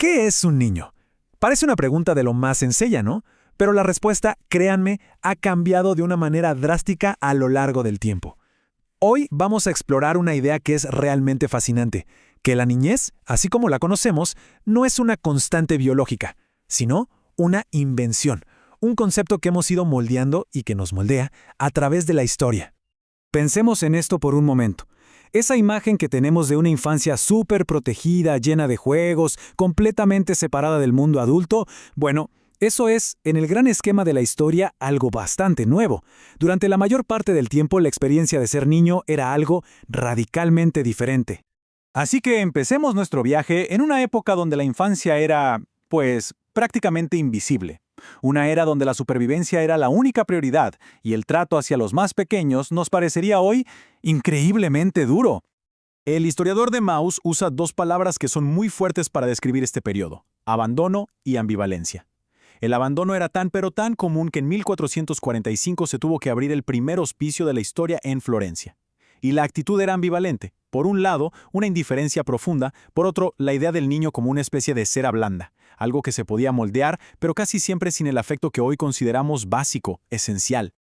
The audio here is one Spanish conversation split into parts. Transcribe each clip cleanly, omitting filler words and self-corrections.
¿Qué es un niño? Parece una pregunta de lo más sencilla, ¿no? Pero la respuesta, créanme, ha cambiado de una manera drástica a lo largo del tiempo. Hoy vamos a explorar una idea que es realmente fascinante, que la niñez, así como la conocemos, no es una constante biológica, sino una invención, un concepto que hemos ido moldeando y que nos moldea a través de la historia. Pensemos en esto por un momento. Esa imagen que tenemos de una infancia súper protegida, llena de juegos, completamente separada del mundo adulto, bueno, eso es, en el gran esquema de la historia, algo bastante nuevo. Durante la mayor parte del tiempo, la experiencia de ser niño era algo radicalmente diferente. Así que empecemos nuestro viaje en una época donde la infancia era, pues, prácticamente invisible. Una era donde la supervivencia era la única prioridad y el trato hacia los más pequeños nos parecería hoy increíblemente duro. El historiador de Mauss usa dos palabras que son muy fuertes para describir este periodo: abandono y ambivalencia. El abandono era tan pero tan común que en 1445 se tuvo que abrir el primer hospicio de la historia en Florencia. Y la actitud era ambivalente. Por un lado, una indiferencia profunda, por otro, la idea del niño como una especie de cera blanda, algo que se podía moldear, pero casi siempre sin el afecto que hoy consideramos básico, esencial.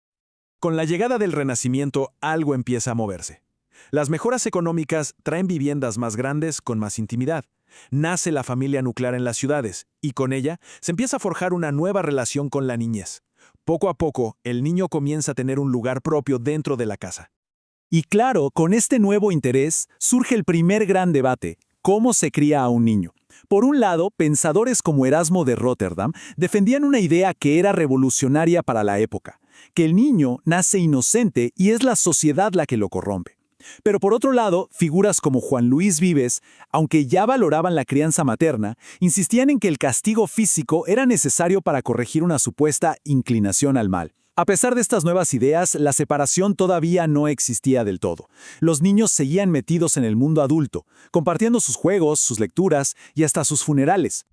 Con la llegada del Renacimiento, algo empieza a moverse. Las mejoras económicas traen viviendas más grandes con más intimidad. Nace la familia nuclear en las ciudades, y con ella se empieza a forjar una nueva relación con la niñez. Poco a poco, el niño comienza a tener un lugar propio dentro de la casa. Y claro, con este nuevo interés surge el primer gran debate: ¿cómo se cría a un niño? Por un lado, pensadores como Erasmo de Róterdam defendían una idea que era revolucionaria para la época, que el niño nace inocente y es la sociedad la que lo corrompe. Pero por otro lado, figuras como Juan Luis Vives, aunque ya valoraban la crianza materna, insistían en que el castigo físico era necesario para corregir una supuesta inclinación al mal. A pesar de estas nuevas ideas, la separación todavía no existía del todo. Los niños seguían metidos en el mundo adulto, compartiendo sus juegos, sus lecturas y hasta sus funerales.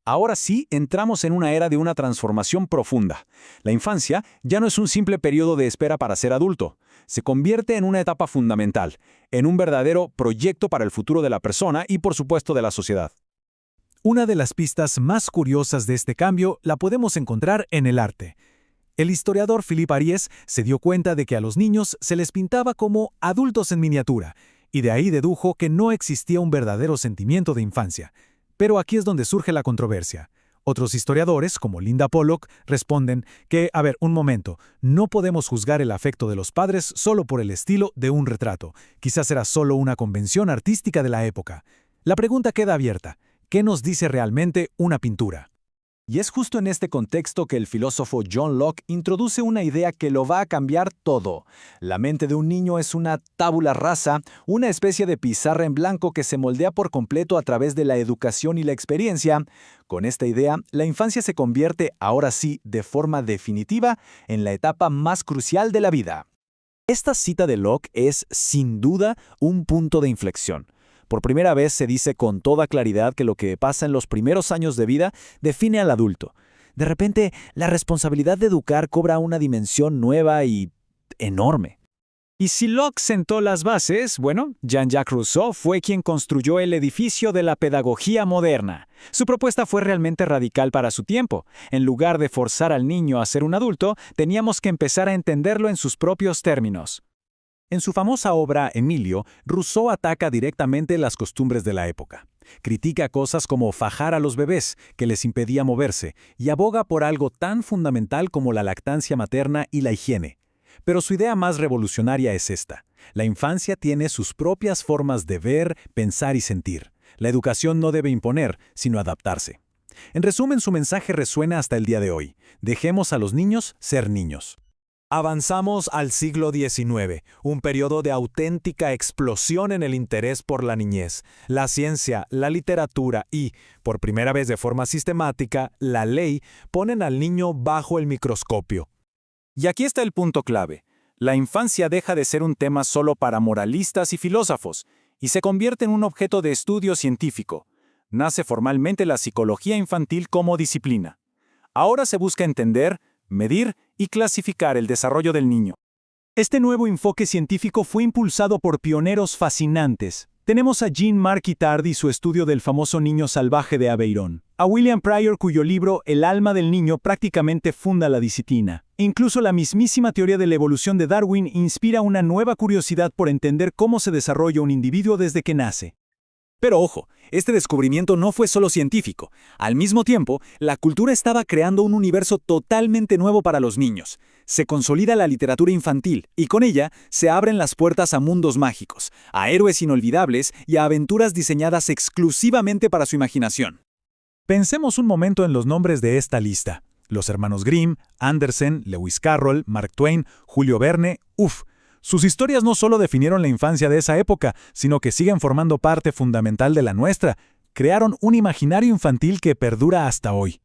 Ahora sí, entramos en una era de una transformación profunda. La infancia ya no es un simple periodo de espera para ser adulto. Se convierte en una etapa fundamental, en un verdadero proyecto para el futuro de la persona y, por supuesto, de la sociedad. Una de las pistas más curiosas de este cambio la podemos encontrar en el arte. El historiador Philippe Ariès se dio cuenta de que a los niños se les pintaba como adultos en miniatura, y de ahí dedujo que no existía un verdadero sentimiento de infancia. Pero aquí es donde surge la controversia. Otros historiadores, como Linda Pollock, responden que, un momento, no podemos juzgar el afecto de los padres solo por el estilo de un retrato. Quizás era solo una convención artística de la época. La pregunta queda abierta: ¿qué nos dice realmente una pintura? Y es justo en este contexto que el filósofo John Locke introduce una idea que lo va a cambiar todo. La mente de un niño es una tabula rasa, una especie de pizarra en blanco que se moldea por completo a través de la educación y la experiencia. Con esta idea, la infancia se convierte, ahora sí, de forma definitiva, en la etapa más crucial de la vida. Esta cita de Locke es, sin duda, un punto de inflexión. Por primera vez se dice con toda claridad que lo que pasa en los primeros años de vida define al adulto. De repente, la responsabilidad de educar cobra una dimensión nueva y enorme. Y si Locke sentó las bases, Jean-Jacques Rousseau fue quien construyó el edificio de la pedagogía moderna. Su propuesta fue realmente radical para su tiempo. En lugar de forzar al niño a ser un adulto, teníamos que empezar a entenderlo en sus propios términos. En su famosa obra Emilio, Rousseau ataca directamente las costumbres de la época. Critica cosas como fajar a los bebés, que les impedía moverse, y aboga por algo tan fundamental como la lactancia materna y la higiene. Pero su idea más revolucionaria es esta: la infancia tiene sus propias formas de ver, pensar y sentir. La educación no debe imponer, sino adaptarse. En resumen, su mensaje resuena hasta el día de hoy: dejemos a los niños ser niños. Avanzamos al siglo XIX, un periodo de auténtica explosión en el interés por la niñez. La ciencia, la literatura y, por primera vez de forma sistemática, la ley ponen al niño bajo el microscopio. Y aquí está el punto clave. La infancia deja de ser un tema solo para moralistas y filósofos, y se convierte en un objeto de estudio científico. Nace formalmente la psicología infantil como disciplina. Ahora se busca entender, medir y clasificar el desarrollo del niño. Este nuevo enfoque científico fue impulsado por pioneros fascinantes. Tenemos a Jean-Marc Itard y su estudio del famoso niño salvaje de Aveyron, a William Pryor cuyo libro El alma del niño prácticamente funda la disciplina. Incluso la mismísima teoría de la evolución de Darwin inspira una nueva curiosidad por entender cómo se desarrolla un individuo desde que nace. Pero ojo, este descubrimiento no fue solo científico. Al mismo tiempo, la cultura estaba creando un universo totalmente nuevo para los niños. Se consolida la literatura infantil y con ella se abren las puertas a mundos mágicos, a héroes inolvidables y a aventuras diseñadas exclusivamente para su imaginación. Pensemos un momento en los nombres de esta lista. Los hermanos Grimm, Andersen, Lewis Carroll, Mark Twain, Julio Verne, Sus historias no solo definieron la infancia de esa época, sino que siguen formando parte fundamental de la nuestra. Crearon un imaginario infantil que perdura hasta hoy.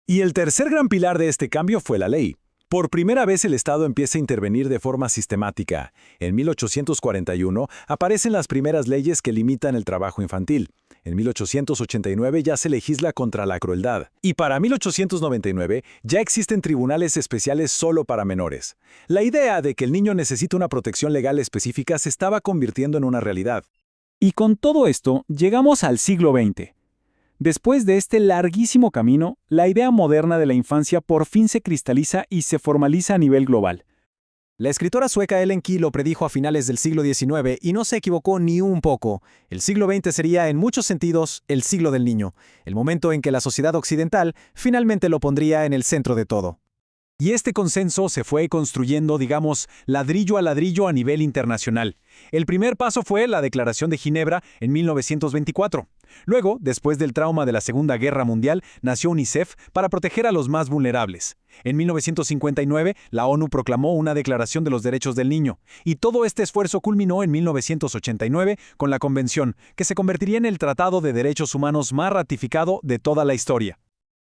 Y el tercer gran pilar de este cambio fue la ley. Por primera vez el Estado empieza a intervenir de forma sistemática. En 1841 aparecen las primeras leyes que limitan el trabajo infantil. En 1889 ya se legisla contra la crueldad. Y para 1899 ya existen tribunales especiales solo para menores. La idea de que el niño necesita una protección legal específica se estaba convirtiendo en una realidad. Y con todo esto, llegamos al siglo XX. Después de este larguísimo camino, la idea moderna de la infancia por fin se cristaliza y se formaliza a nivel global. La escritora sueca Ellen Key lo predijo a finales del siglo XIX y no se equivocó ni un poco. El siglo XX sería, en muchos sentidos, el siglo del niño, el momento en que la sociedad occidental finalmente lo pondría en el centro de todo. Y este consenso se fue construyendo, digamos, ladrillo a nivel internacional. El primer paso fue la Declaración de Ginebra en 1924. Luego, después del trauma de la Segunda Guerra Mundial, nació UNICEF para proteger a los más vulnerables. En 1959, la ONU proclamó una Declaración de los Derechos del Niño. Y todo este esfuerzo culminó en 1989 con la Convención, que se convertiría en el Tratado de Derechos Humanos más ratificado de toda la historia.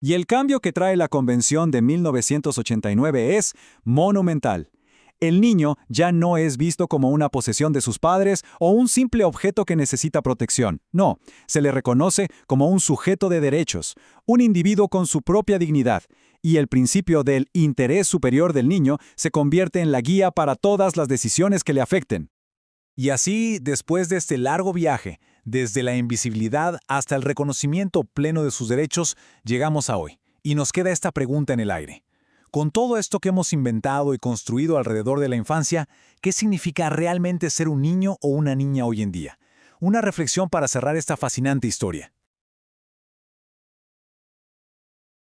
Y el cambio que trae la Convención de 1989 es monumental. El niño ya no es visto como una posesión de sus padres o un simple objeto que necesita protección. No, se le reconoce como un sujeto de derechos, un individuo con su propia dignidad, y el principio del interés superior del niño se convierte en la guía para todas las decisiones que le afecten. Y así, después de este largo viaje, desde la invisibilidad hasta el reconocimiento pleno de sus derechos, llegamos a hoy. Y nos queda esta pregunta en el aire. Con todo esto que hemos inventado y construido alrededor de la infancia, ¿qué significa realmente ser un niño o una niña hoy en día? Una reflexión para cerrar esta fascinante historia.